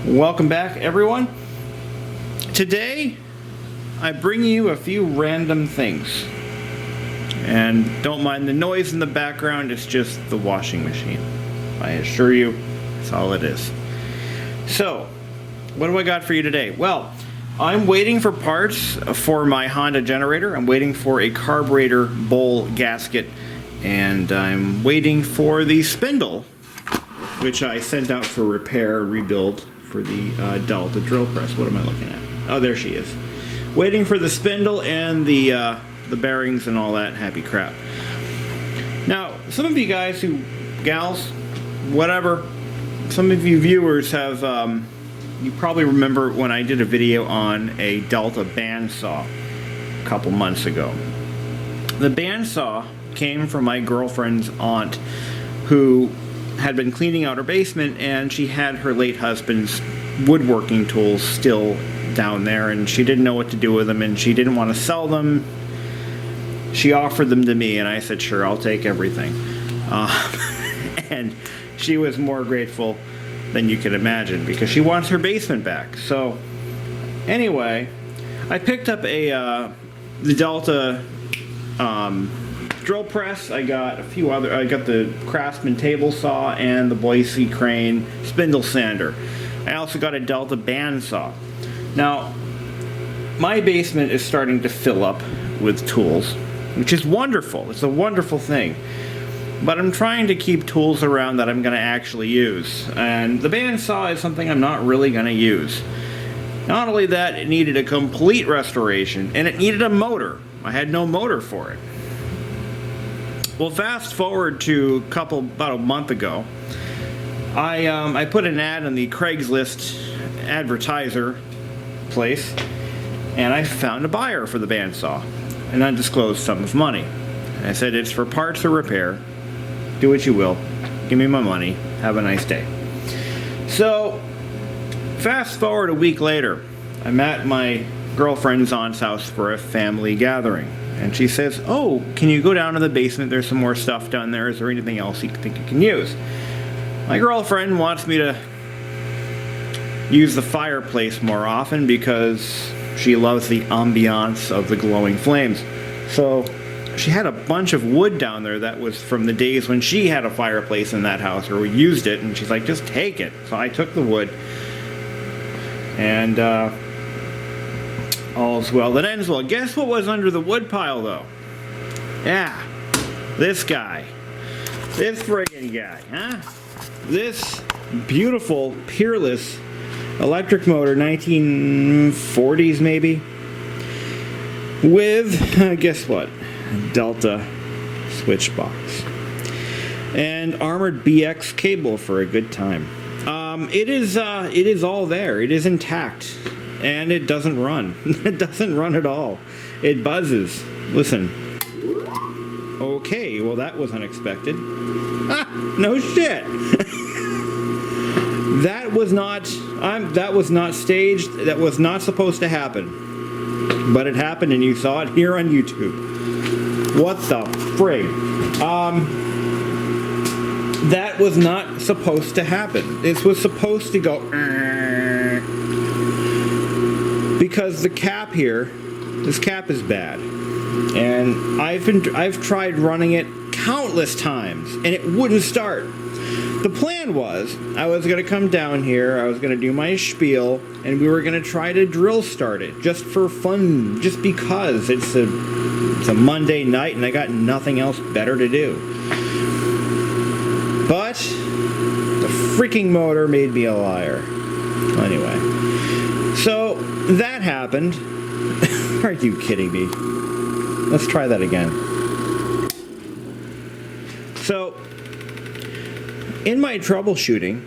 Welcome back, everyone. Today I bring you a few random things, and don't mind the noise in the background, it's just the washing machine. I assure you, that's all it is. So, what do I got for you today? Well, I'm waiting for parts for my Honda generator. I'm waiting for a carburetor bowl gasket, and I'm waiting for the spindle, which I sent out for repair, rebuild for the Delta drill press. What am I looking at? Oh, there she is. Waiting for the spindle and the bearings and all that happy crap. Now, some of you guys gals, whatever, some of you viewers have, you probably remember when I did a video on a Delta bandsaw a couple months ago. The bandsaw came from my girlfriend's aunt, who had been cleaning out her basement, and she had her late husband's woodworking tools still down there, and she didn't know what to do with them, and she didn't want to sell them. She offered them to me, and I said, sure, I'll take everything. And she was more grateful than you could imagine, because she wants her basement back. So anyway, I picked up the Delta drill press. I got a few other. I got the Craftsman table saw and the Boise Crane spindle sander. I also got a Delta bandsaw. Now, my basement is starting to fill up with tools, which is wonderful. It's a wonderful thing. But I'm trying to keep tools around that I'm going to actually use. And the bandsaw is something I'm not really going to use. Not only that, it needed a complete restoration, and it needed a motor. I had no motor for it. Well, fast forward to about a month ago, I put an ad on the Craigslist advertiser place, and I found a buyer for the bandsaw, an undisclosed sum of money. And I said, it's for parts or repair. Do what you will. Give me my money. Have a nice day. So, fast forward a week later, I'm at my girlfriend's aunt's house for a family gathering. And she says, oh, can you go down to the basement? There's some more stuff down there. Is there anything else you think you can use? My girlfriend wants me to use the fireplace more often because she loves the ambiance of the glowing flames. So she had a bunch of wood down there that was from the days when she had a fireplace in that house, or we used it, and she's like, just take it. So I took the wood, and all's well that ends well. Guess what was under the wood pile, though? Yeah, this guy. This friggin' guy, huh? This beautiful Peerless electric motor, 1940s maybe, with, guess what? Delta switch box. And armored BX cable for a good time. It is all there. It is intact. And it doesn't run. It doesn't run at all. It buzzes. Listen. Okay, well that was unexpected. Ah, no shit. That was not staged. That was not supposed to happen. But it happened, and you saw it here on YouTube. What the frig? That was not supposed to happen. This was supposed to go because the cap here, this cap is bad, and I've tried running it countless times, and it wouldn't start. The plan was, I was going to come down here, I was going to do my spiel, and we were going to try to drill start it, just for fun, just because it's a Monday night, and I got nothing else better to do. But the freaking motor made me a liar. Anyway, so that happened. Are you kidding me? Let's try that again. So, in my troubleshooting,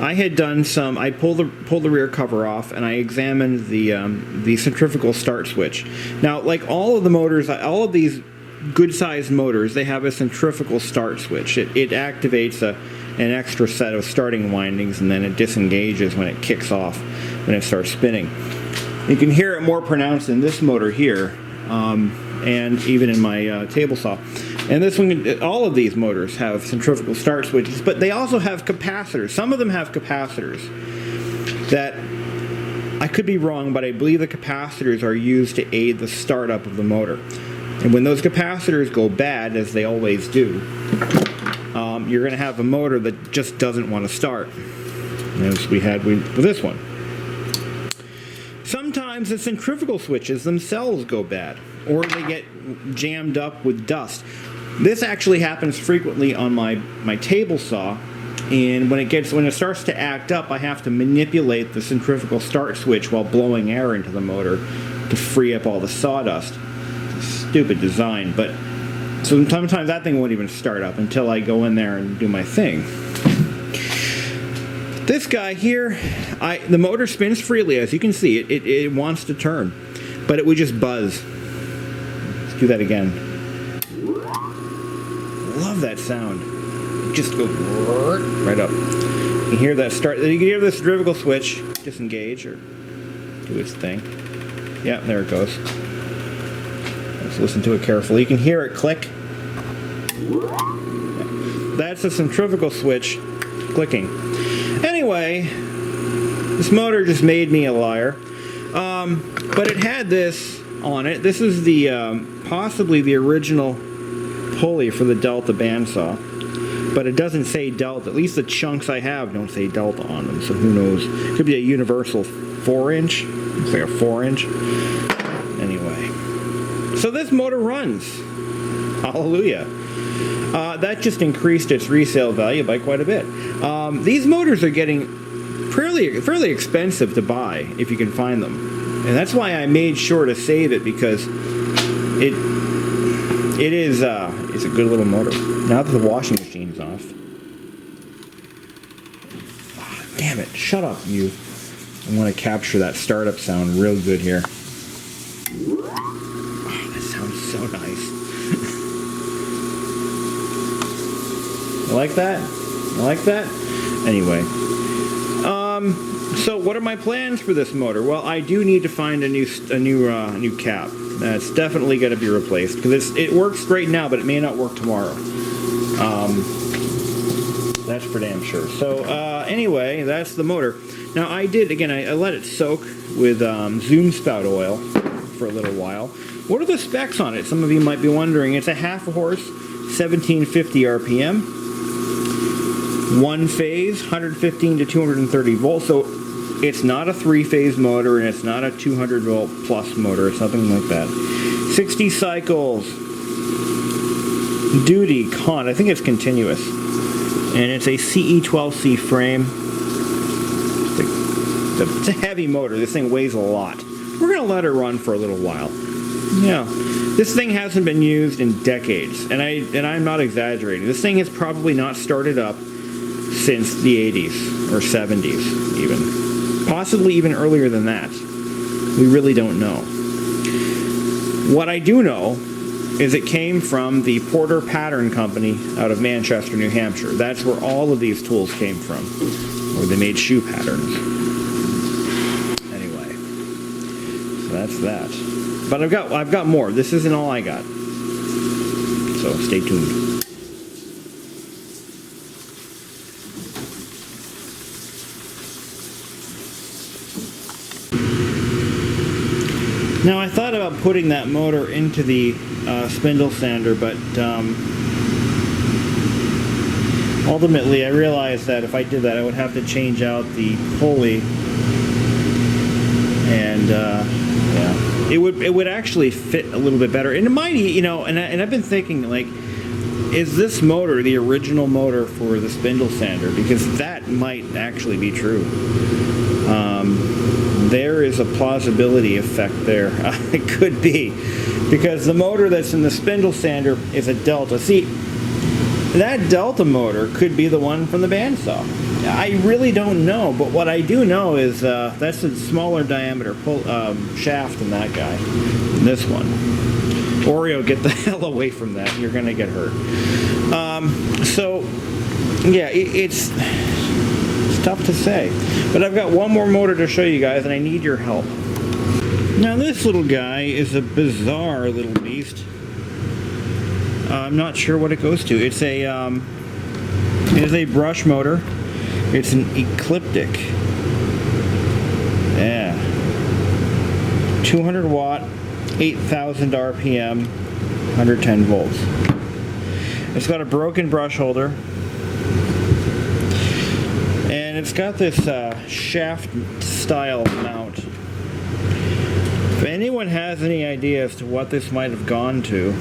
I had done some. I pulled the rear cover off, and I examined the centrifugal start switch. Now, like all of the motors, all of these good-sized motors, they have a centrifugal start switch. It activates an extra set of starting windings, and then it disengages when it kicks off, when it starts spinning. You can hear it more pronounced in this motor here, and even in my table saw. And this one, all of these motors have centrifugal start switches, but they also have capacitors. Some of them have capacitors that, I could be wrong, but I believe the capacitors are used to aid the startup of the motor. And when those capacitors go bad, as they always do, you're going to have a motor that just doesn't want to start, as we had with this one. Sometimes the centrifugal switches themselves go bad, or they get jammed up with dust. This actually happens frequently on my table saw, and when it starts to act up, I have to manipulate the centrifugal start switch while blowing air into the motor to free up all the sawdust. Stupid design, but so sometimes that thing won't even start up until I go in there and do my thing. This guy here, the motor spins freely, as you can see. It wants to turn, but it would just buzz. Let's do that again. Love that sound. It just goes right up. You can hear that start. You can hear the centrifugal switch disengage or do its thing. Yeah, there it goes. Let's listen to it carefully. You can hear it click. That's the centrifugal switch clicking. Anyway, this motor just made me a liar. But it had this on it. This is the possibly the original pulley for the Delta bandsaw, but it doesn't say Delta. At least the chunks I have don't say Delta on them, so who knows? It could be a universal 4-inch. It's like a 4-inch. Anyway, so this motor runs. Hallelujah. That just increased its resale value by quite a bit. These motors are getting fairly expensive to buy if you can find them, and that's why I made sure to save it, because it's a good little motor. Now that the washing machine's off. Oh, damn it! Shut up, you! I want to capture that startup sound real good here. Oh, that sounds so nice. You like that? You like that? Anyway. So what are my plans for this motor? Well, I do need to find a new cap. That's definitely going to be replaced, because it works great now, but it may not work tomorrow. That's for damn sure. So anyway, that's the motor. Now I let it soak with Zoom spout oil for a little while. What are the specs on it? Some of you might be wondering. It's a half a horse, 1750 RPM. One phase, 115 to 230 volts, so it's not a three-phase motor, and it's not a 200 volt plus motor. It's nothing like that. 60 cycles. Duty, con, I think it's continuous. And it's a CE12C frame. It's a heavy motor. This thing weighs a lot. We're going to let it run for a little while. Yeah. This thing hasn't been used in decades, and I'm not exaggerating. This thing has probably not started up since the 80s or 70s even. Possibly even earlier than that. We really don't know. What I do know is it came from the Porter Pattern Company out of Manchester, New Hampshire. That's where all of these tools came from, where they made shoe patterns. Anyway, so that's that. But I've got more. This isn't all I got. So stay tuned. Now I thought about putting that motor into the spindle sander, but ultimately I realized that if I did that I would have to change out the pulley, and yeah, it would actually fit a little bit better. And it might, and I've been thinking, like, is this motor the original motor for the spindle sander? Because that might actually be true. There is a plausibility effect there. It could be, because the motor that's in the spindle sander is a Delta. See, that Delta motor could be the one from the bandsaw. I really don't know, but what I do know is that's a smaller diameter shaft than that guy. This one. Oreo, get the hell away from that. You're going to get hurt. So, yeah, it's tough to say. But I've got one more motor to show you guys, and I need your help. Now, this little guy is a bizarre little beast. I'm not sure what it goes to. It is a brush motor. It's an ecliptic. Yeah. 200 watt, 8,000 RPM, 110 volts. It's got a broken brush holder. And it's got this shaft style mount. If anyone has any idea as to what this might have gone to,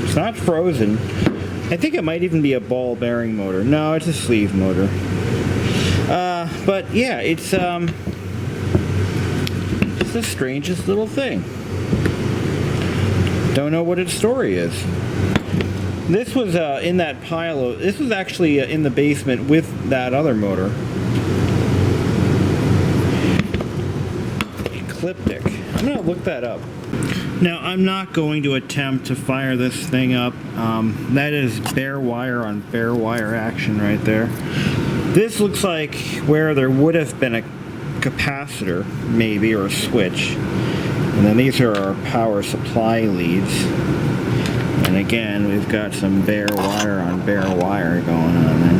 it's not frozen. I think it might even be a ball bearing motor. No, it's a sleeve motor. But yeah, it's the strangest little thing. Don't know what its story is. This was in that pile of... This was actually in the basement with that other motor. Ecliptic. I'm going to look that up. Now, I'm not going to attempt to fire this thing up. That is bare wire on bare wire action right there. This looks like where there would have been a capacitor, maybe, or a switch. And then these are our power supply leads. And again, we've got some bare wire on bare wire going on there.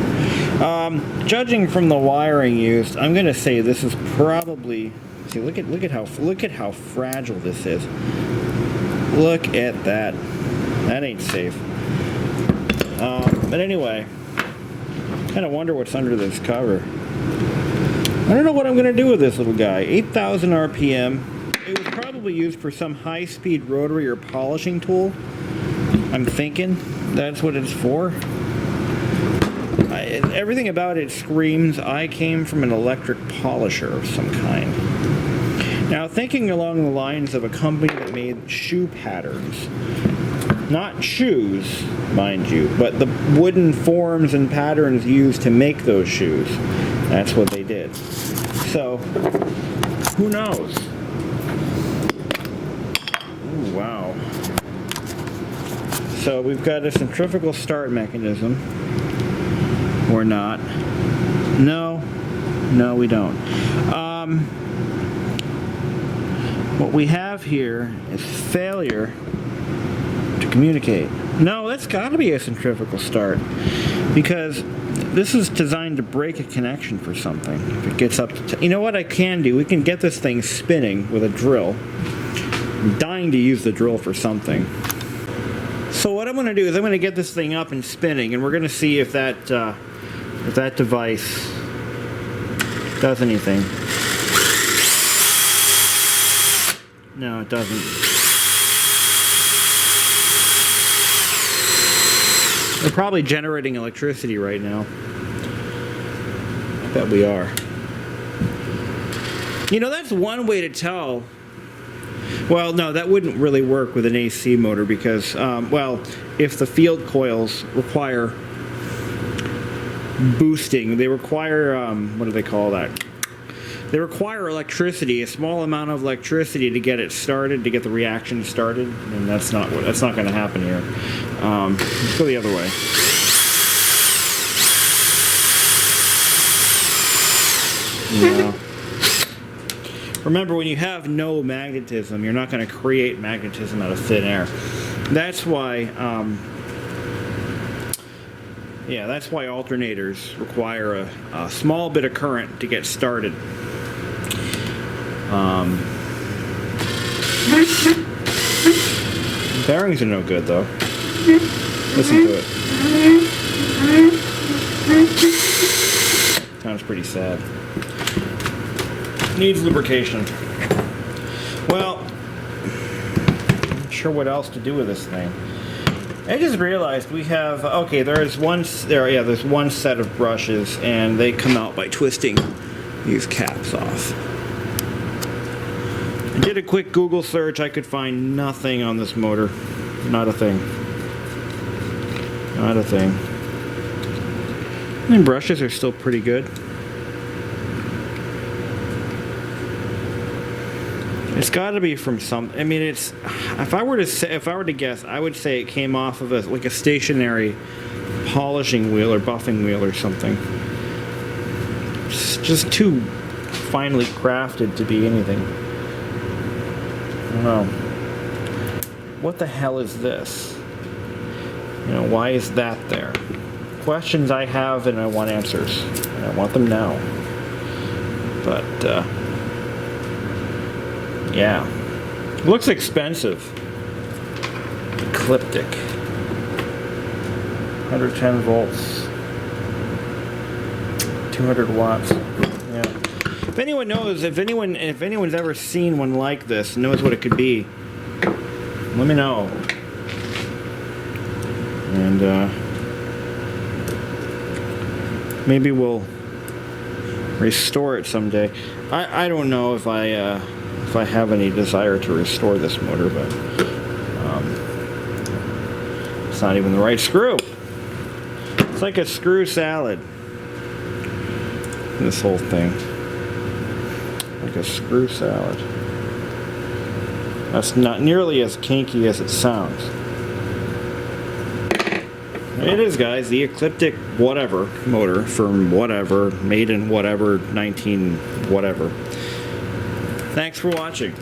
Judging from the wiring used, I'm going to say this is probably... See, look at how fragile this is. Look at that. That ain't safe. But anyway, kind of wonder what's under this cover. I don't know what I'm going to do with this little guy. 8,000 RPM. It was probably used for some high-speed rotary or polishing tool. I'm thinking that's what it's for. Everything about it screams I came from an electric polisher of some kind. Now, thinking along the lines of a company that made shoe patterns. Not shoes, mind you, but the wooden forms and patterns used to make those shoes. That's what they did. So, who knows? Ooh, wow. So we've got a centrifugal start mechanism. Or not. No, we don't. What we have here is failure to communicate. No, that's got to be a centrifugal start, because this is designed to break a connection for something. If it gets up to... You know what I can do? We can get this thing spinning with a drill. I'm dying to use the drill for something. So what I'm going to do is I'm going to get this thing up and spinning, and we're going to see if that device does anything. No, it doesn't. We're probably generating electricity right now. I bet we are. You know, that's one way to tell. Well, no, that wouldn't really work with an AC motor because, well, if the field coils require boosting, they require, what do they call that? They require electricity, a small amount of electricity to get it started, to get the reaction started, and that's not going to happen here. Let's go the other way. No. Remember, when you have no magnetism, you're not going to create magnetism out of thin air. That's why, that's why alternators require a small bit of current to get started. Bearings are no good, though. Listen to it. Sounds pretty sad. Needs lubrication. Well, I'm not sure what else to do with this thing. I just realized we have, there's one set of brushes, and they come out by twisting these caps off. I did a quick Google search. I could find nothing on this motor. Not a thing. Not a thing. And brushes are still pretty good. It's got to be from some. I mean, it's. If I were to guess, I would say it came off of a stationary polishing wheel or buffing wheel or something. It's just too finely crafted to be anything. I don't know. what the hell is this? You know, why is that there? Questions I have and I want answers. And I want them now. But, yeah. Looks expensive. Ecliptic. 110 volts. 200 watts. Yeah. If anyone knows, if anyone's ever seen one like this, knows what it could be, let me know. And maybe we'll restore it someday. I don't know if I have any desire to restore this motor, but it's not even the right screw. It's like a screw salad. This whole thing. Like a screw salad. That's not nearly as kinky as it sounds. It is, guys, the Ecliptic whatever motor from whatever, made in whatever, 19 whatever. Thanks for watching.